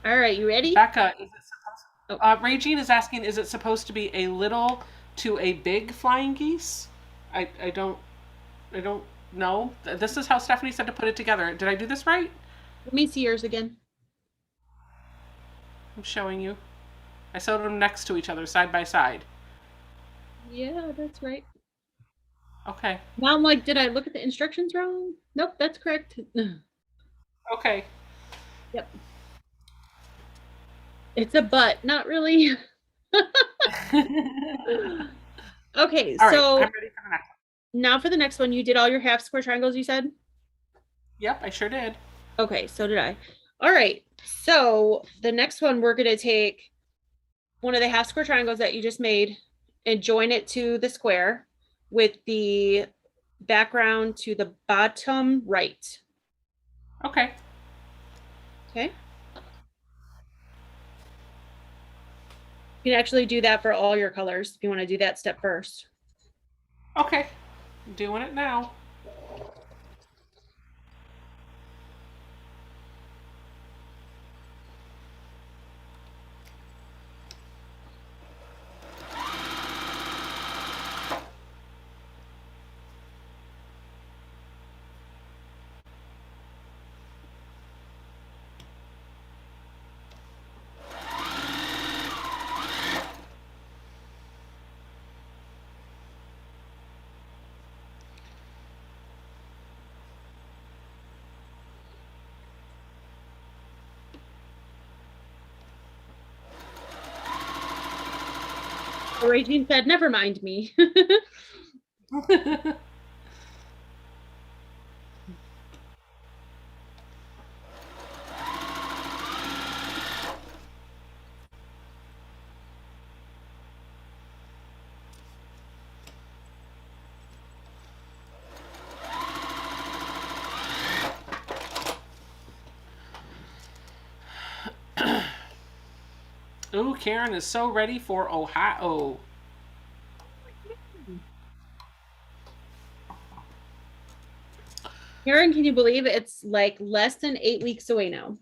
All right, you ready? Becca, is it supposed? Regine is asking, is it supposed to be a little to a big flying geese? I don't know. This is how Stephanie said to put it together. Did I do this right? Let me see yours again. I'm showing you. I sewed them next to each other, side by side. Yeah, that's right. Okay. Now I'm like, did I look at the instructions wrong? Nope, that's correct. Okay. Yep. It's a butt, not really. Okay, All right. so I'm ready for the next one. now for the next one, you did all your half square triangles, you said? Yep, I sure did. Okay, so did I. All right, so the next one, we're going to take one of the half square triangles that you just made and join it to the square with the background to the bottom right. Okay. Okay. You can actually do that for all your colors if you want to do that step first. Okay. Doing it now. Regine said, never mind me. Ooh, Karen is so ready for Ohio. Karen, can you believe it's like less than 8 weeks away now?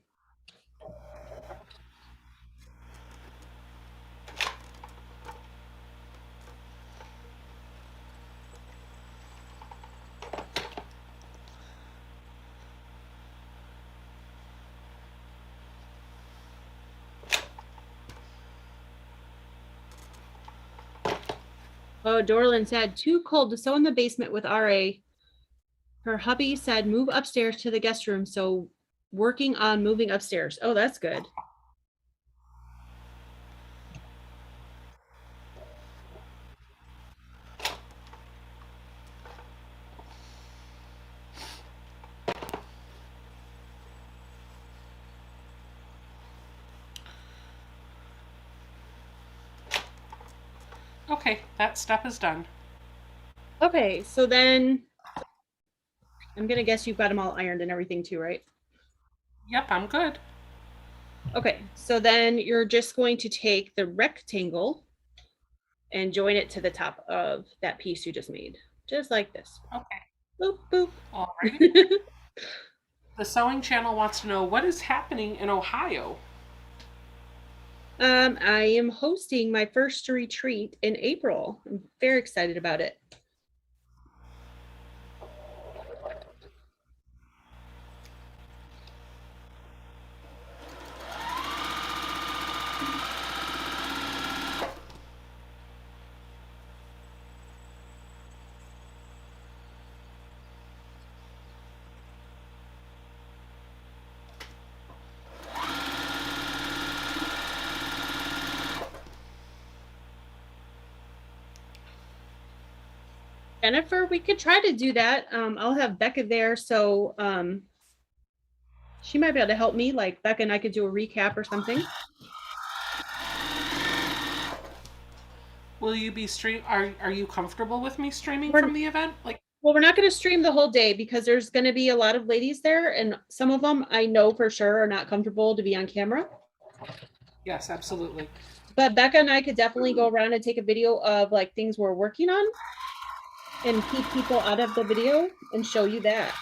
Oh, Dorlin said, too cold to sew in the basement with RA. Her hubby said, move upstairs to the guest room. So working on moving upstairs. Oh, that's good. Okay, that step is done. Okay, so then I'm going to guess you've got them all ironed and everything too, right? Yep, I'm good. Okay, so then you're just going to take the rectangle and join it to the top of that piece you just made, just like this. Okay. Boop, boop. Alrighty. The sewing channel wants to know what is happening in Ohio. I am hosting my first retreat in April. I'm very excited about it. Jennifer, we could try to do that. I'll have Becca there, so she might be able to help me. Like Becca and I could do a recap or something. Will you be are you comfortable with me streaming We're, from the event? Like, well, we're not going to stream the whole day because there's going to be a lot of ladies there, and some of them I know for sure are not comfortable to be on camera. yes, absolutely. But Becca and I could definitely go around and take a video of like things we're working on and keep people out of the video and show you that.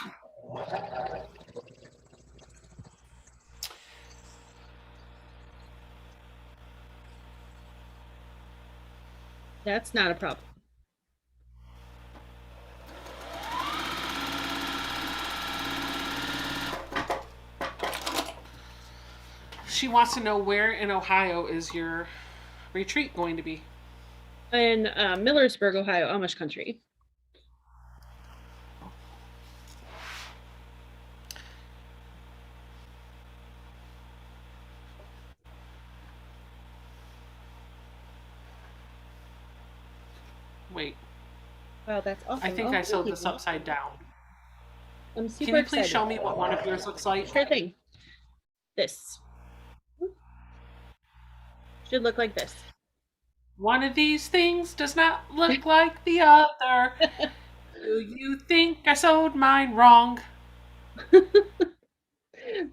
That's not a problem. She wants to know where in Ohio is your retreat going to be? In Millersburg, Ohio, Amish country. Wait, Wow, that's awesome. I think I sewed this upside down. I'm super Can you excited. please show me what one of yours looks like? Sure thing. This should look like this. One of these things does not look like the other. Do you think I sewed mine wrong?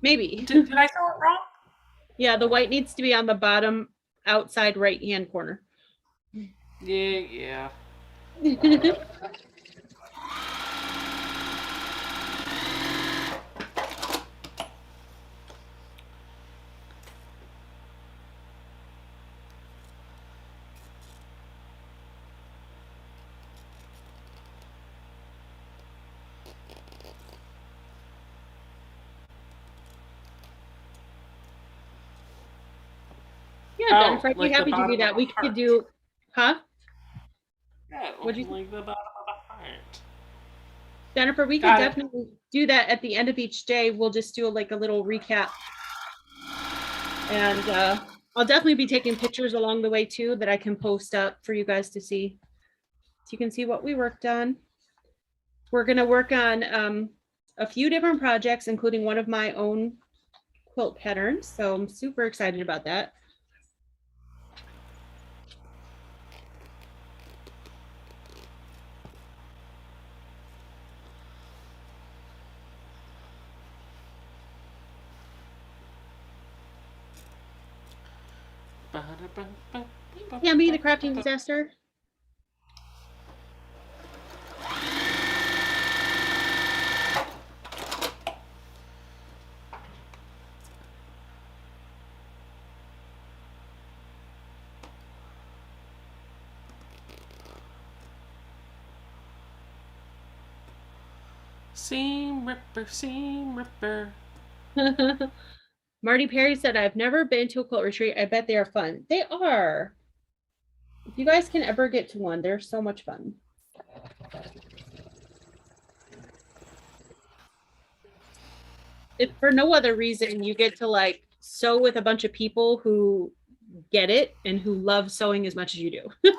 Maybe. Did I sew it wrong? Yeah, the white needs to be on the bottom outside right hand corner. Yeah. Yeah, Jennifer, I'd be like happy to do that. We could do, huh? Yeah, What'd you like the bottom of a heart. Jennifer, we could definitely do that at the end of each day. We'll just do like a little recap. And I'll definitely be taking pictures along the way too that I can post up for you guys to see. So you can see what we worked on. We're going to work on a few different projects, including one of my own quilt patterns. So I'm super excited about that. Tammy, the crafting disaster. Seam ripper, seam ripper. Marty Perry said, I've never been to a quilt retreat. I bet they are fun. They are. If you guys can ever get to one, they're so much fun. If for no other reason, you get to like sew with a bunch of people who get it and who love sewing as much as you do.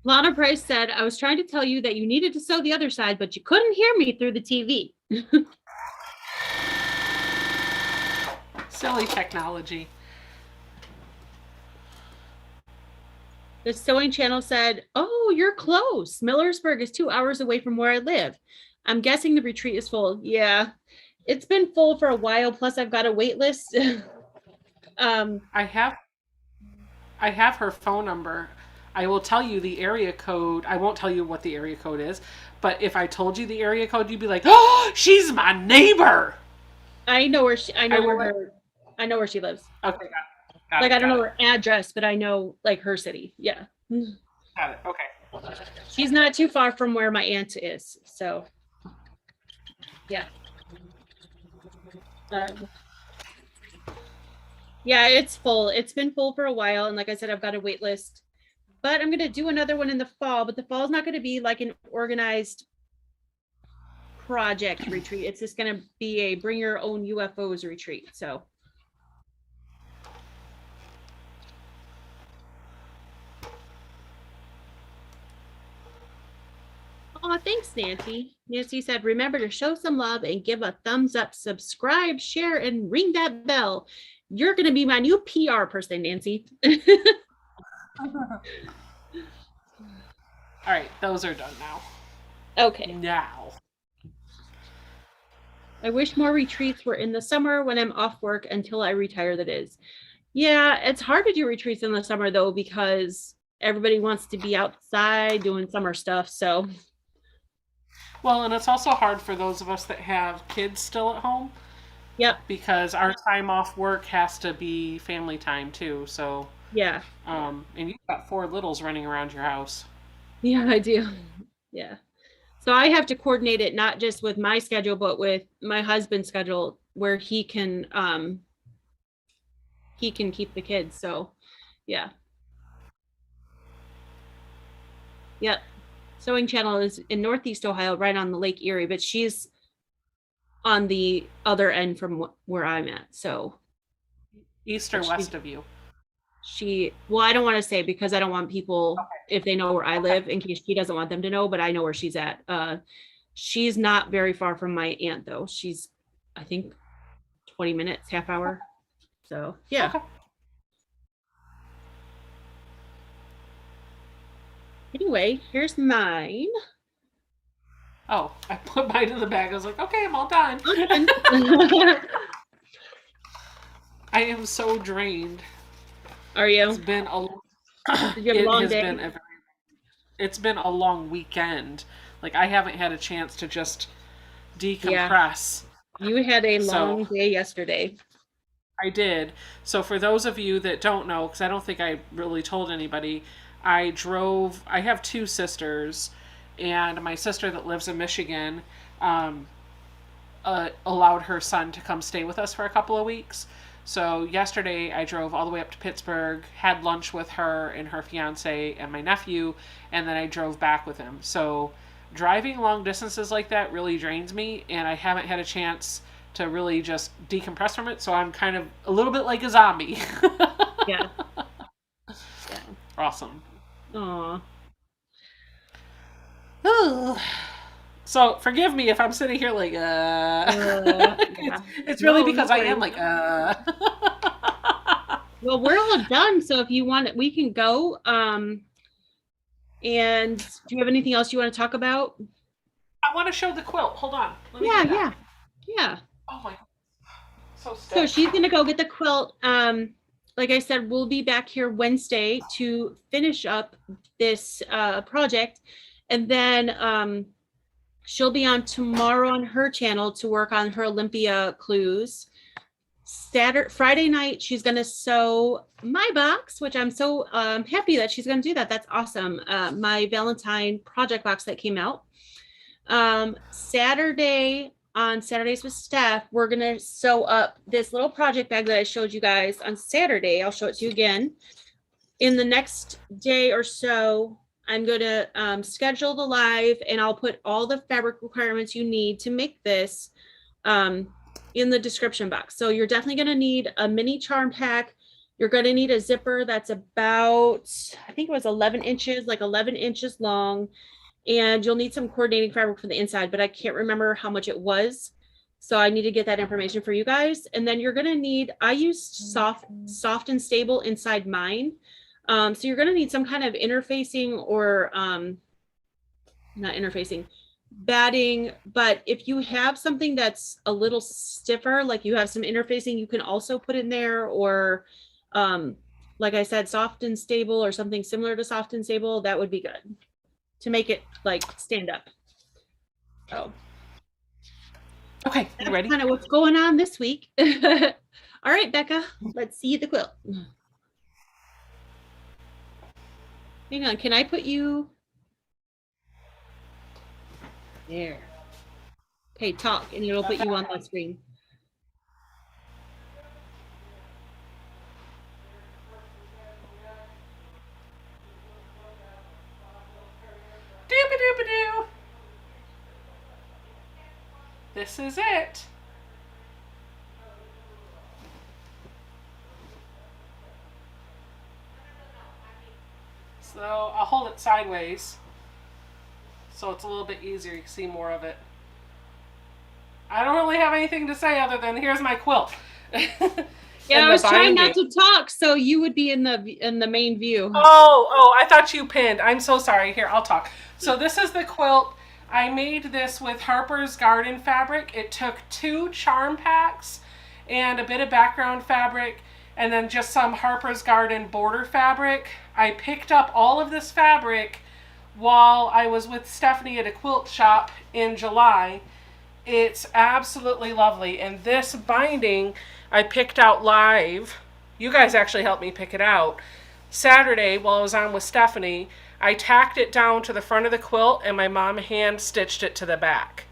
Lana Price said, I was trying to tell you that you needed to sew the other side, but you couldn't hear me through the TV. Silly technology. The sewing channel said, oh, you're close. Millersburg is 2 hours away from where I live. I'm guessing the retreat is full. Yeah, it's been full for a while. Plus, I've got a wait list. I have her phone number. I will tell you the area code. I won't tell you what the area code is, but if I told you the area code, you'd be like, "Oh, she's my neighbor." I know where she. I know where she lives. Okay, I don't know her address, but I know like her city. Yeah. Got it. Okay. She's not too far from where my aunt is, so yeah. Yeah, it's full. It's been full for a while, and like I said, I've got a wait list. But I'm gonna do another one in the fall. But the fall is not going to be like an organized project retreat. It's just going to be a bring your own UFOs retreat. So. Oh, thanks, Nancy. Nancy said, remember to show some love and give a thumbs up, subscribe, share, and ring that bell. You're going to be my new PR person, Nancy. All right, those are done now. Okay. Now. I wish more retreats were in the summer when I'm off work until I retire, that is. Yeah, it's hard to do retreats in the summer though, because everybody wants to be outside doing summer stuff. So, Well, and it's also hard for those of us that have kids still at home yep. because our time off work has to be family time too. So, Yeah. and you've got four littles running around your house. Yeah, I do. Yeah. So I have to coordinate it not just with my schedule, but with my husband's schedule where he can keep the kids. So yeah. Yep. Sewing Channel is in Northeast Ohio, right on the Lake Erie, but she's on the other end from where I'm at. So East or but west of you. well, I don't want to say because I don't want people, if they know where I Okay. live, in case she doesn't want them to know, but I know where she's at. She's not very far from my aunt though. She's, I think, 20 minutes, half hour. So yeah. Okay. Anyway, here's mine. Oh, I put mine in the bag. I was like, okay, I'm all done. Done. I am so drained. Are It's you? been a Did you have a it long has day? been a it's been a long weekend. Like I haven't had a chance to just Yeah. decompress. You had a So long day yesterday. I did. So for those of you that don't know, because I don't think I really told anybody, I have two sisters, and my sister that lives in Michigan um, allowed her son to come stay with us for a couple of weeks. So yesterday I drove all the way up to Pittsburgh, had lunch with her and her fiance and my nephew, and then I drove back with him. So driving long distances like that really drains me, and I haven't had a chance to really just decompress from it. So I'm kind of a little bit like a zombie. Yeah. Yeah. Awesome. Aw. So forgive me if I'm sitting here like Yeah. it's really No, no because I am worries. like Well, we're all done. So if you want it, we can go. And do you have anything else you want to talk about? I want to show the quilt. Hold on. Let me Yeah, do that. yeah, yeah. Oh my, so So stiff. she's gonna go get the quilt. Like I said, we'll be back here Wednesday to finish up this project, and then she'll be on tomorrow on her channel to work on her Olympia clues. Friday night, she's gonna sew my box, which I'm so happy that she's gonna do that. That's awesome. My Valentine project box that came out. On Saturdays with Steph, we're gonna sew up this little project bag that I showed you guys on Saturday. I'll show it to you again. In the next day or so, I'm gonna schedule the live and I'll put all the fabric requirements you need to make this in the description box. So you're definitely gonna need a mini charm pack. You're gonna need a zipper that's about, I think it was 11 inches, like 11 inches long, and you'll need some coordinating fabric for the inside, but I can't remember how much it was. So I need to get that information for you guys. And then you're gonna need, I used soft and stable inside mine. So you're gonna need some kind of interfacing or not interfacing, batting. But if you have something that's a little stiffer, like you have some interfacing, you can also put in there, or like I said, soft and stable or something similar to soft and stable, that would be good to make it like stand up. So Okay, you that's ready? kind of what's going on this week. All right, Becca, let's see the quilt. Hang on, can I put you there? Okay, talk, and it'll put you on the screen. Doop doop doo. This is it. So I'll hold it sideways so it's a little bit easier. You can see more of it. I don't really have anything to say other than here's my quilt. Yeah, and I the was trying not binding. to talk so you would be in the main view. Oh, I thought you pinned. I'm so sorry. Here, I'll talk. So this is the quilt. I made this with Harper's Garden fabric. It took 2 charm packs and a bit of background fabric and then just some Harper's Garden border fabric. I picked up all of this fabric while I was with Stephanie at a quilt shop in July. It's absolutely lovely. And this binding I picked out live. You guys actually helped me pick it out. Saturday, while I was on with Stephanie, I tacked it down to the front of the quilt and my mom hand stitched it to the back.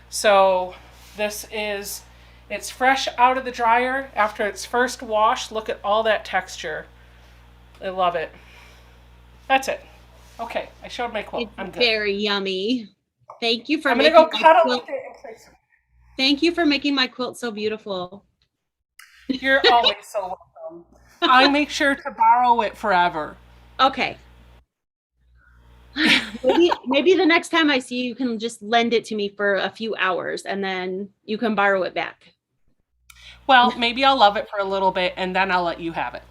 So this is, it's fresh out of the dryer after its first wash. Look at all that texture. I love it. That's it. Okay, I showed my quilt. It's I'm good. very yummy. Thank you for I'm gonna making go my cuddle with quilt. it and place it. Thank you for making my quilt so beautiful. You're always so welcome. I make sure to borrow it forever. Okay. Maybe the next time I see you, you can just lend it to me for a few hours and then you can borrow it back. Well, maybe I'll love it for a little bit and then I'll let you have it.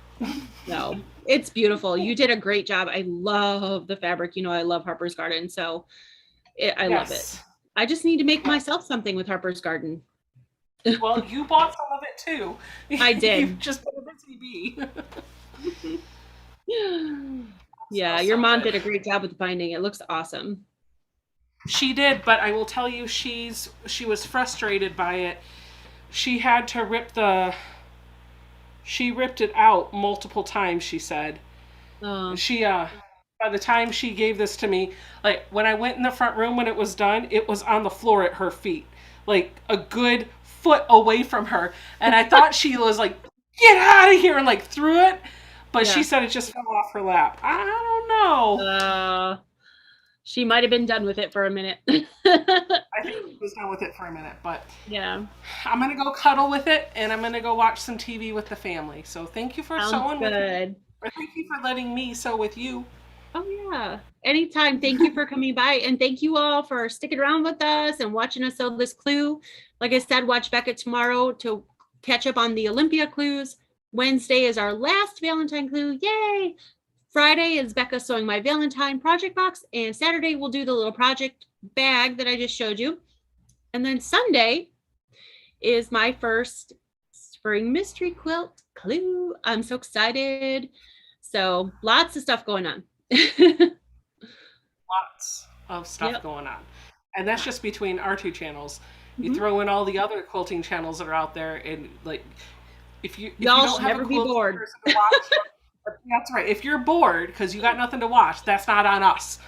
No, it's beautiful. You did a great job. I love the fabric. You know, I love Harper's Garden, so I love it. Yes. I just need to make myself something with Harper's Garden. Well, you bought some of it too. I did. You've just been a busy bee. Yeah, So, your so mom good. did a great job with the binding. It looks awesome. She did, but I will tell you, she was frustrated by it. She had to she ripped it out multiple times. She said Oh, she by the time she gave this to me, like when I went in the front room when it was done, it was on the floor at her feet, like a good foot away from her, and I thought she was like, "Get out of here!" and like threw it, but she yeah. said it just fell off her lap. I don't know. Uh, she might have been done with it for a minute. I think she was done with it for a minute, but Yeah, I'm gonna go cuddle with it, and I'm gonna go watch some TV with the family. So thank you for sounds sewing with me, good. or thank you for letting me sew with you. Oh, yeah. Anytime. Thank you for coming by. And thank you all for sticking around with us and watching us sew this clue. Like I said, watch Becca tomorrow to catch up on the Olympia clues. Wednesday is our last Valentine clue. Yay! Friday is Becca sewing my Valentine project box. And Saturday, we'll do the little project bag that I just showed you. And then Sunday is my first spring mystery quilt clue. I'm so excited. So lots of stuff going on. Lots of stuff Yep. going on, and that's just between our 2 channels. You Mhm. throw in all the other quilting channels that are out there, and like if you Y'all don't should have a never be quilting bored. person to watch, that's right. If you're bored because you got nothing to watch, that's not on us.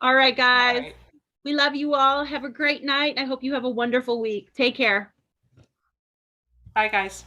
All right, All guys. right. We love you all. Have a great night. I hope you have a wonderful week. Take care. Bye, guys.